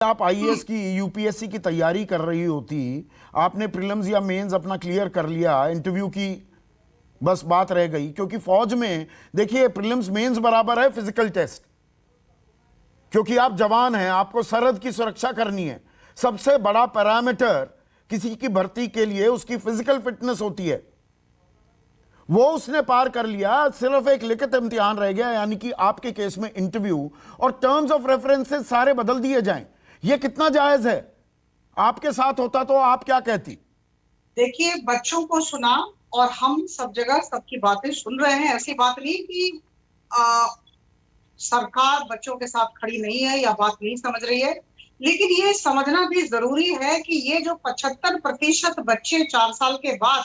आप आईएएस की यूपीएससी की तैयारी कर रही होती, आपने प्रीलिम्स या मेंस अपना क्लियर कर लिया, इंटरव्यू की बस बात रह गई। क्योंकि फौज में देखिए प्रीलिम्स मेंस बराबर है फिजिकल टेस्ट, क्योंकि आप जवान हैं, आपको सरहद की सुरक्षा करनी है। सबसे बड़ा पैरामीटर किसी की भर्ती के लिए उसकी फिजिकल फिटनेस होती है, वो उसने पार कर लिया। सिर्फ एक लिखित इम्तिहान रह गया, यानी कि आपके केस में इंटरव्यू, और टर्म्स ऑफ रेफरेंसेस सारे बदल दिए जाएं। ये कितना जायज है? आपके साथ होता तो आप क्या कहती? देखिए, बच्चों को सुना और हम सब जगह सबकी बातें सुन रहे हैं। ऐसी बात नहीं कि सरकार बच्चों के साथ खड़ी नहीं है या बात नहीं समझ रही है, लेकिन ये समझना भी जरूरी है कि ये जो 75% बच्चे 4 साल के बाद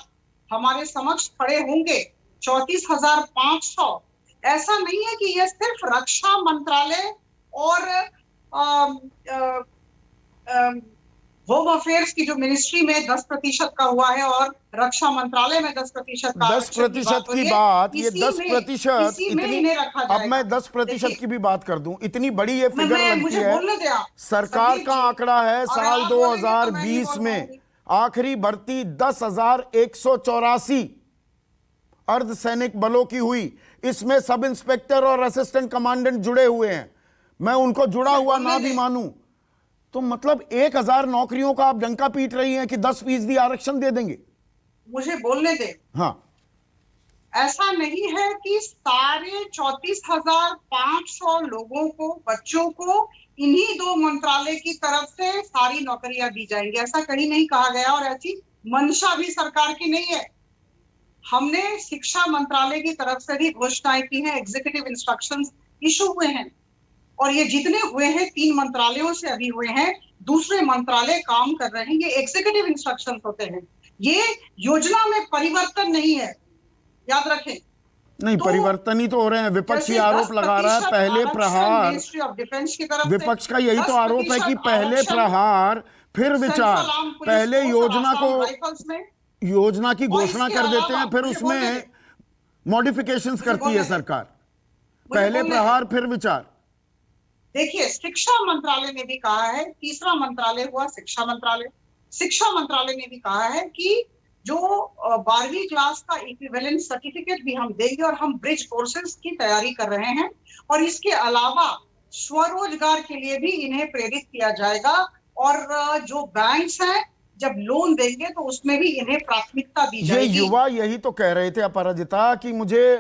हमारे समक्ष खड़े होंगे, 34,500, ऐसा नहीं है कि ये सिर्फ रक्षा मंत्रालय और होम अफेयर्स की जो मिनिस्ट्री में 10% का हुआ है और रक्षा मंत्रालय में 10% का 10% की बात, ये 10% इतनी, रखा अब मैं 10% की भी बात कर दूं, इतनी बड़ी ये फिगर लगती मुझे है। बोलने दे आप। सरकार का आंकड़ा है साल 2020 में आखिरी भर्ती 10,184 अर्धसैनिक बलों की हुई। इसमें सब इंस्पेक्टर और असिस्टेंट कमांडेंट जुड़े हुए हैं। मैं उनको जुड़ा हुआ ना भी मानूं तो मतलब 1,000 नौकरियों का आप डंका पीट रही हैं कि 10% आरक्षण दे देंगे। मुझे बोलने दे। हाँ, ऐसा नहीं है कि सारे 34,500 लोगों को, बच्चों को इन्हीं 2 मंत्रालय की तरफ से सारी नौकरियां दी जाएंगी, ऐसा कहीं नहीं कहा गया और ऐसी मंशा भी सरकार की नहीं है। हमने शिक्षा मंत्रालय की तरफ से भी घोषणाएं की हैं, एग्जीक्यूटिव इंस्ट्रक्शंस इशू हुए हैं, और ये जितने हुए हैं 3 मंत्रालयों से अभी हुए हैं, दूसरे मंत्रालय काम कर रहे हैं। ये एग्जीक्यूटिव इंस्ट्रक्शंस होते हैं, ये योजना में परिवर्तन नहीं है, याद रखें। नहीं तो परिवर्तन ही तो हो रहे हैं। विपक्षी आरोप लगा रहा है पहले प्रहार, मिनिस्ट्री ऑफ डिफेंस की तरफ विपक्ष का यही तो आरोप है कि पहले प्रहार फिर विचार। पहले योजना की घोषणा कर देते हैं, फिर उसमें मॉडिफिकेशंस करती है सरकार। पहले प्रहार फिर विचार। देखिए, शिक्षा मंत्रालय ने भी कहा है, तीसरा मंत्रालय हुआ शिक्षा मंत्रालय। शिक्षा मंत्रालय ने भी कहा है कि जो 12वीं क्लास का इक्विवेलेंट सर्टिफिकेट भी हम देंगे, और हम ब्रिज कोर्सेज की तैयारी कर रहे हैं, और इसके अलावा स्वरोजगार के लिए भी इन्हें प्रेरित किया जाएगा। और जो बैंक्स हैं जब लोन देंगे तो उसमें भी इन्हें प्राथमिकता दी जाएगी। ये युवा यही तो कह रहे थे अपराजिता कि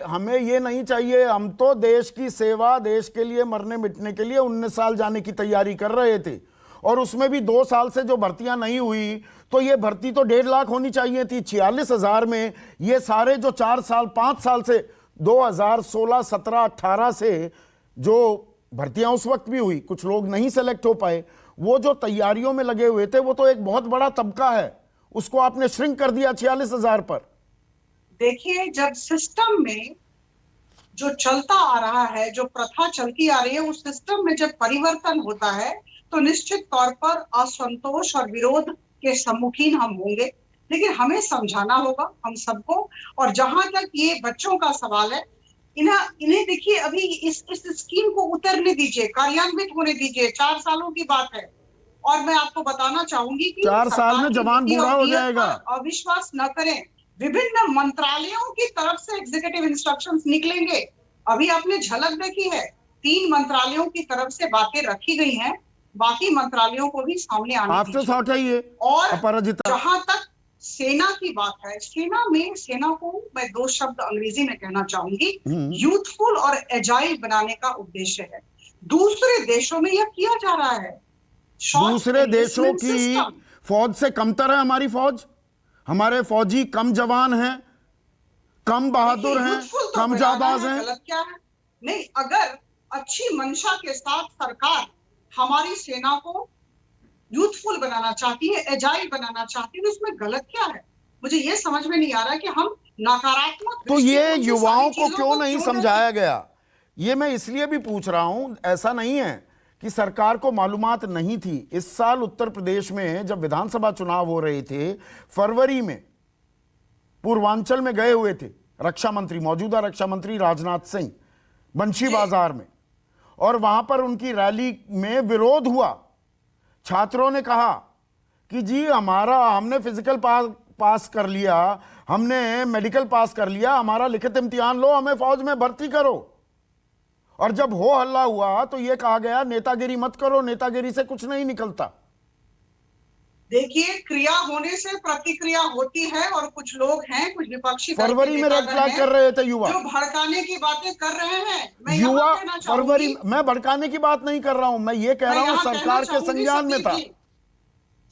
हमें ये नहीं चाहिए, हम तो देश की सेवा, देश के लिए मरने मिटने के लिए 19 साल जाने की तैयारी कर रहे थे, और उसमें भी 2 साल से जो भर्तियां नहीं हुई, तो ये भर्ती तो 1.5 लाख होनी चाहिए थी। 46,000 में ये सारे जो 4 साल 5 साल से 2016, 17, 18 से जो भर्तियां उस वक्त भी हुई, कुछ लोग नहीं सेलेक्ट हो पाए, वो जो तैयारियों में लगे हुए थे, वो तो एक बहुत बड़ा तबका है, उसको आपने श्रिंक कर दिया 46,000 पर। देखिए, जब सिस्टम में जो चलता आ रहा है, जो प्रथा चलती आ रही है, उस सिस्टम में जब परिवर्तन होता है तो निश्चित तौर पर असंतोष और विरोध के सम्मुखीन हम होंगे, लेकिन हमें समझाना होगा हम सबको। और जहां तक ये बच्चों का सवाल है, इन्हें देखिए, अभी इस स्कीम को उतरने दीजिए, कार्यान्वित होने दीजिए। 4 सालों की बात है, और मैं आपको बताना चाहूंगी कि 4 साल में जवान बूढ़ा हो जाएगा। अविश्वास न करें, विभिन्न मंत्रालयों की तरफ से एग्जीक्यूटिव इंस्ट्रक्शंस निकलेंगे। अभी आपने झलक देखी है, 3 मंत्रालयों की तरफ से बातें रखी गई हैं, बाकी मंत्रालयों को भी सामने आने दीजिए। और जहां तक सेना की बात है, सेना को मैं 2 शब्द अंग्रेजी में कहना चाहूंगी, यूथफुल और एजाइल बनाने का उद्देश्य है। दूसरे देशों में यह किया जा रहा है। दूसरे देशों की फौज से कमतर है हमारी फौज? हमारे फौजी कम जवान हैं, कम बहादुर हैं, कम जाबाज हैं? गलत क्या है? नहीं, अगर अच्छी मंशा के साथ सरकार हमारी सेना को यूथफुल बनाना चाहती है, एजाइल बनाना चाहती है, तो इसमें गलत क्या है? मुझे ये समझ में नहीं आ रहा कि हम नकारात्मक, तो ये युवाओं को क्यों नहीं समझाया गया? ये मैं इसलिए भी पूछ रहा हूं, ऐसा नहीं है कि सरकार को मालूमात नहीं थी। इस साल उत्तर प्रदेश में जब विधानसभा चुनाव हो रहे थे, फरवरी में पूर्वांचल में गए हुए थे रक्षा मंत्री, मौजूदा रक्षा मंत्री राजनाथ सिंह, बंशी बाजार में, और वहां पर उनकी रैली में विरोध हुआ छात्रों ने कहा कि जी हमने फिजिकल पास कर लिया, हमने मेडिकल पास कर लिया, हमारा लिखित इम्तिहान लो, हमें फौज में भर्ती करो। और जब हो हल्ला हुआ तो यह कहा गया नेतागिरी मत करो, नेतागिरी से कुछ नहीं निकलता। देखिए, क्रिया होने से प्रतिक्रिया होती है, और कुछ लोग हैं, कुछ विपक्षी दल के फरवरी में रेड नेतागण फ्लैग हैं कर रहे थे युवा, जो भड़काने की बातें कर रहे हैं। मैं युवा यहाँ कहना फरवरी, चाहूंगी, मैं भड़काने की बात नहीं कर रहा हूं, मैं ये कह रहा हूं सरकार के संज्ञान में था।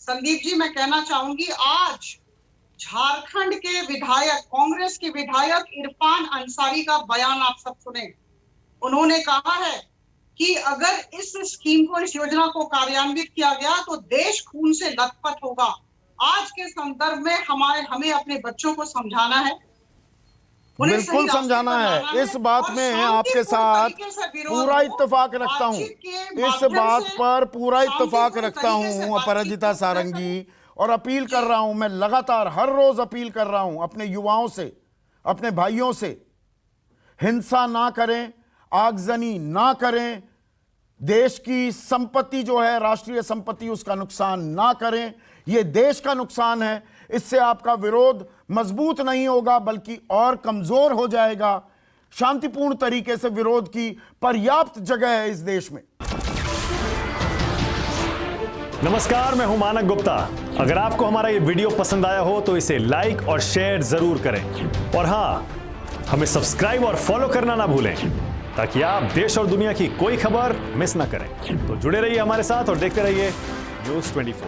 संदीप जी, मैं कहना चाहूंगी, आज झारखंड के विधायक, कांग्रेस के विधायक इरफान अंसारी का बयान आप सब सुने। उन्होंने कहा है कि अगर इस स्कीम को, इस योजना को कार्यान्वित किया गया तो देश खून से लथपथ होगा। आज के संदर्भ में हमें अपने बच्चों को समझाना है, बिल्कुल समझाना है। इस बात में आपके साथ पूरा इत्तेफाक रखता हूं, इस बात पर पूरा इत्तेफाक रखता हूं अपराजिता सारंगी, और अपील कर रहा हूं, मैं लगातार हर रोज अपील कर रहा हूं अपने युवाओं से, अपने भाइयों से, हिंसा ना करें, आगजनी ना करें, देश की संपत्ति जो है, राष्ट्रीय संपत्ति, उसका नुकसान ना करें। यह देश का नुकसान है, इससे आपका विरोध मजबूत नहीं होगा बल्कि और कमजोर हो जाएगा। शांतिपूर्ण तरीके से विरोध की पर्याप्त जगह है इस देश में। नमस्कार, मैं हूं मानक गुप्ता। अगर आपको हमारा ये वीडियो पसंद आया हो तो इसे लाइक और शेयर जरूर करें, और हां, हमें सब्सक्राइब और फॉलो करना ना भूलें ताकि आप देश और दुनिया की कोई खबर मिस ना करें। तो जुड़े रहिए हमारे साथ और देखते रहिए News 24।